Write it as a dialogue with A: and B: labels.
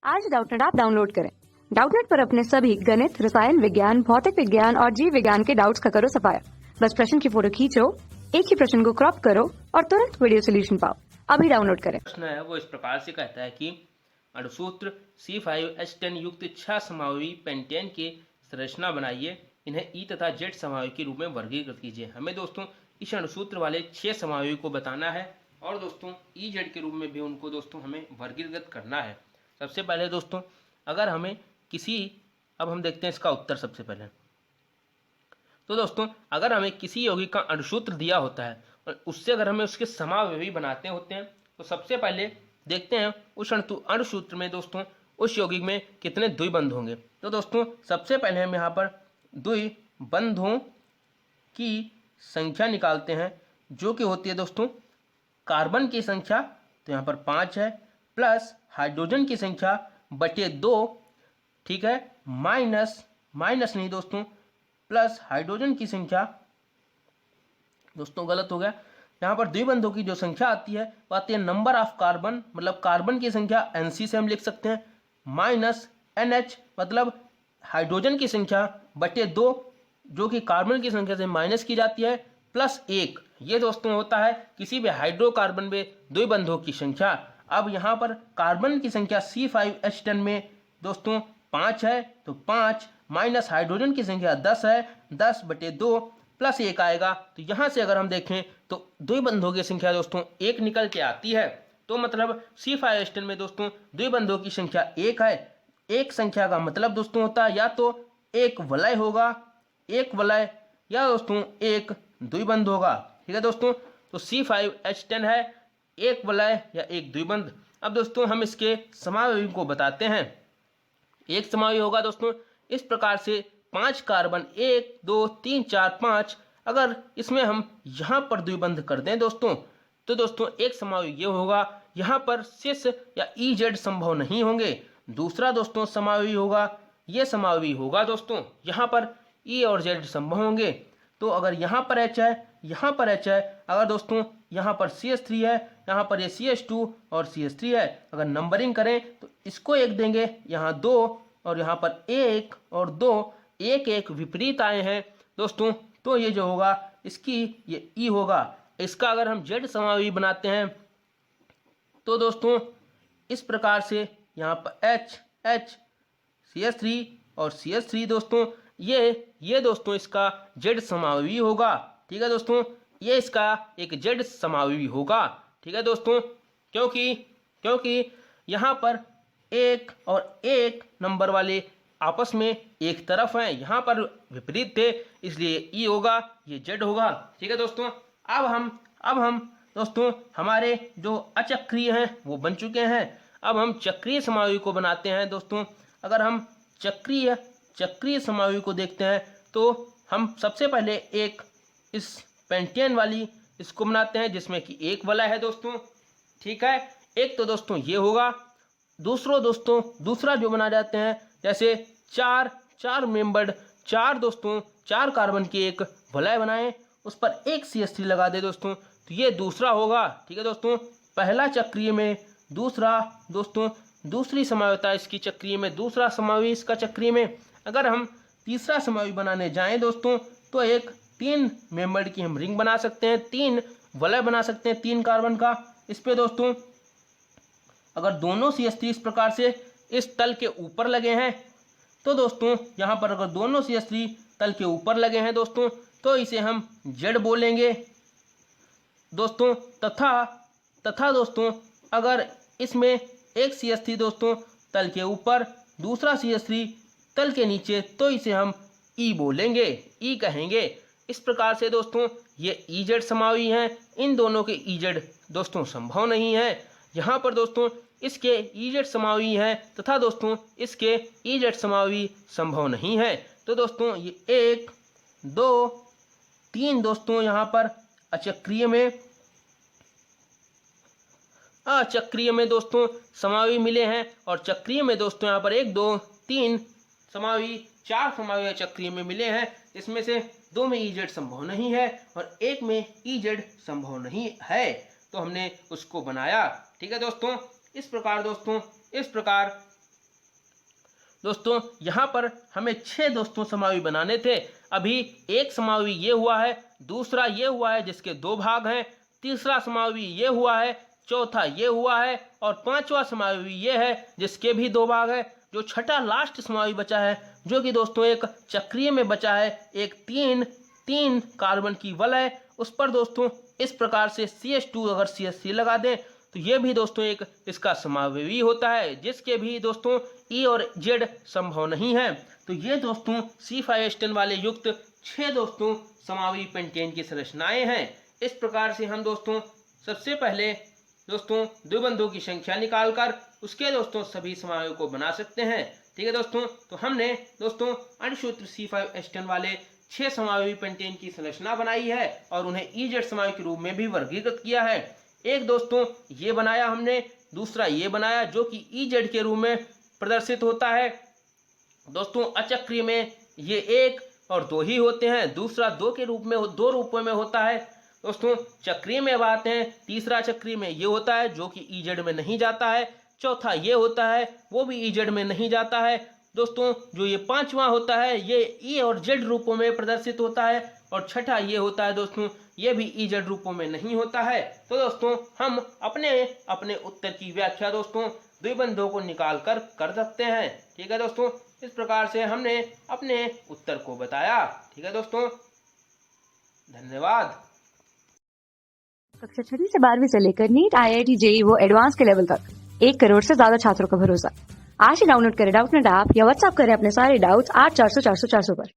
A: आज Doubtnut app download करें। Doubtnut पर अपने सभी गणित, रसायन विज्ञान, भौतिक विज्ञान और जीव विज्ञान के डाउट्स का करो सफाया। बस प्रश्न की फोटो खींचो, एक ही प्रश्न को क्रॉप करो और तुरंत वीडियो सोल्यूशन पाओ। अभी डाउनलोड करें।
B: प्रश्न है वो इस प्रकार से कहता है कि अणुसूत्र C5H10 युक्त 6 समावयवी पेंटेन की संरचना बनाइए, इन्हें ई तथा जेड समावयवी के रूप में वर्गीकृत कीजिए। हमें दोस्तों इस अणुसूत्र वाले 6 समावयवी को बताना है और दोस्तों ई जेड के रूप में भी उनको दोस्तों हमें वर्गीकृत करना है। सबसे पहले दोस्तों अगर हमें अब हम देखते हैं इसका उत्तर। सबसे पहले तो दोस्तों अगर हमें किसी यौगिक का अणुसूत्र दिया होता है और उससे अगर हमें उसके समावयवी बनाते होते हैं तो सबसे पहले देखते हैं उस अणुसूत्र में दोस्तों उस यौगिक में कितने द्विबंध होंगे। तो दोस्तों सबसे पहले हम यहाँ पर द्विबंधों की संख्या निकालते हैं, जो कि होती है दोस्तों कार्बन की संख्या, तो यहाँ पर 5 है, प्लस हाइड्रोजन की संख्या बटे 2, ठीक है, माइनस नहीं दोस्तों, प्लस हाइड्रोजन की संख्या, दोस्तों गलत हो गया। यहाँ पर द्विबंधों की जो संख्या आती है वो आती है नंबर ऑफ कार्बन, मतलब कार्बन की संख्या Nc से हम लिख सकते हैं, माइनस NH मतलब हाइड्रोजन की संख्या बटे 2, जो कि कार्बन की संख्या से माइनस की जाती है, प्लस 1। ये दोस्तों होता है किसी भी हाइड्रोकार्बन में द्विबंधों की संख्या। अब यहाँ पर कार्बन की संख्या C5H10 में दोस्तों 5 है, तो 5 माइनस हाइड्रोजन की संख्या 10 है, 10 बटे 2 प्लस 1 आएगा। तो यहाँ से अगर हम देखें तो द्विबंधों की संख्या दोस्तों 1 निकल के आती है। तो मतलब C5H10 में दोस्तों द्विबंधों की संख्या 1 है। एक संख्या का मतलब दोस्तों होता है या तो एक वलय होगा, एक वलय, या दोस्तों एक द्विबंध होगा। ठीक है दोस्तों, तो C5H10 है एक वलय या एक द्विबंध। अब दोस्तों हम इसके समावयवी को बताते हैं। एक समावयवी होगा दोस्तों इस प्रकार से 5 कार्बन, 1 2 3 4 5। अगर इसमें हम यहाँ पर द्विबंध कर दें दोस्तों, तो दोस्तों एक समावयवी ये होगा, यहाँ पर सिस या EZ संभव नहीं होंगे। दूसरा दोस्तों समावयवी होगा, ये समावयवी होगा दोस्तों, यहाँ पर E और Z संभव होंगे। तो अगर यहाँ पर H है, यहाँ पर H है, अगर दोस्तों यहाँ पर CH3 है, यहाँ पर ये CH2 और CH3 है, अगर नंबरिंग करें तो इसको 1 देंगे, यहाँ 2 और यहाँ पर 1 और 2, 1 1 विपरीत आए हैं दोस्तों। तो ये जो होगा इसकी ये E होगा। इसका अगर हम Z समावयवी बनाते हैं तो दोस्तों इस प्रकार से यहाँ पर H CH3 और CH3 दोस्तों ये दोस्तों इसका Z समावयवी होगा। ठीक है दोस्तों, ये इसका एक Z समावयवी होगा। ठीक है दोस्तों, क्योंकि यहाँ पर 1 और 1 नंबर वाले आपस में एक तरफ हैं, यहाँ पर विपरीत थे, इसलिए E होगा, ये Z होगा। ठीक है दोस्तों, अब हम दोस्तों हमारे जो अचक्रीय हैं वो बन चुके हैं। अब हम चक्रीय समावयवी को बनाते हैं दोस्तों। अगर हम चक्रीय समावयवी को देखते हैं तो हम सबसे पहले एक इस पेंटेन वाली इसको बनाते हैं, जिसमें कि एक वलय है दोस्तों। ठीक है, एक तो दोस्तों ये होगा। दूसरा जो बना जाते हैं, जैसे चार मेंबर्ड, 4 कार्बन की एक वलय बनाएं, उस पर एक CH3 लगा दे दोस्तों, तो ये दूसरा होगा। ठीक है दोस्तों, पहला चक्रीय में, दूसरी समावयवता इसकी चक्रीय में, दूसरा समावयवी इसका चक्रीय में। अगर हम तीसरा समावयवी बनाने जाएं दोस्तों तो एक 3 मेंबर्ड की हम रिंग बना सकते हैं, 3 वलय बना सकते हैं 3 कार्बन का। इस पे दोस्तों अगर दोनों CH3 इस प्रकार से इस तल के ऊपर लगे हैं, तो दोस्तों यहाँ पर अगर दोनों CH3 तल के ऊपर लगे हैं दोस्तों, तो इसे हम Z बोलेंगे दोस्तों। तथा दोस्तों अगर इसमें एक CH3 दोस्तों तल के ऊपर, दूसरा CH3 तल के नीचे, तो इसे हम E बोलेंगे, E कहेंगे। इस प्रकार से दोस्तों ये EZ समावयवी हैं। इन दोनों के EZ दोस्तों संभव नहीं है। यहाँ पर दोस्तों इसके EZ समावयवी है तथा दोस्तों इसके EZ समावयवी संभव नहीं है। तो दोस्तों ये 1 2 3 दोस्तों यहाँ पर अचक्रीय में दोस्तों समावयवी मिले हैं, और चक्रीय में दोस्तों यहाँ पर 1 2 3 समावयवी, 4 समावयवी चक्रीय में मिले हैं। इसमें से 2 में EZ संभव नहीं है और 1 में EZ संभव नहीं है, तो हमने उसको बनाया। ठीक है दोस्तों, इस प्रकार दोस्तों यहाँ पर हमें 6 दोस्तों समावी बनाने थे। अभी एक समावी ये हुआ है, दूसरा ये हुआ है जिसके 2 भाग हैं, तीसरा समावी ये हुआ है, चौथा ये हुआ है और पांचवा समावी ये है जिसके भी 2 भाग है। जो छठा लास्ट समावी बचा है जो कि दोस्तों एक चक्रीय में बचा है, एक तीन कार्बन की वलय, उस पर दोस्तों इस प्रकार से CH2 अगर CH3 लगा दें तो ये भी दोस्तों एक इसका समावयवी होता है, जिसके भी दोस्तों E और Z संभव नहीं है। तो ये दोस्तों C5H10 वाले युक्त 6 दोस्तों समावी पेंटेन की संरचनाएं हैं। इस प्रकार से हम दोस्तों सबसे पहले दोस्तों द्विबंधों की संख्या निकालकर उसके दोस्तों सभी समावियों को बना सकते हैं। ठीक है दोस्तों, तो हमने दोस्तों अणुसूत्र C5H10 वाले 6 समावी पेंटेन की संरचना बनाई है और उन्हें EZ समावी के रूप में भी वर्गीकृत किया है। एक दोस्तों ये बनाया हमने, दूसरा ये बनाया जो कि EZ के रूप में प्रदर्शित होता है। दोस्तों अचक्रीय में ये 1 और 2 ही होते हैं, दूसरा 2 रूपों में होता है। दोस्तों चक्रीय में बात है, तीसरा चक्रीय में ये होता है जो कि EZ में नहीं जाता है, चौथा ये होता है वो भी EZ में नहीं जाता है। दोस्तों जो ये पांचवा होता है ये E और Z रूपों में प्रदर्शित होता है और छठा ये होता है दोस्तों ये भी EZ रूपों में नहीं होता है। तो दोस्तों हम अपने उत्तर की व्याख्या दोस्तों द्विबंधों को निकाल कर सकते हैं। ठीक है दोस्तों, इस प्रकार से हमने अपने उत्तर को बताया। ठीक है दोस्तों, धन्यवाद।
A: कक्षा 6वीं से 12वीं से लेकर नीट, IIT, JEE वो एडवांस के लेवल तक 1 करोड़ से ज्यादा छात्रों का भरोसा। आज ही डाउनलोड करें डाउटनेट ऐप या व्हाट्सएप करें अपने सारे डाउट्स 8400 400 400 पर।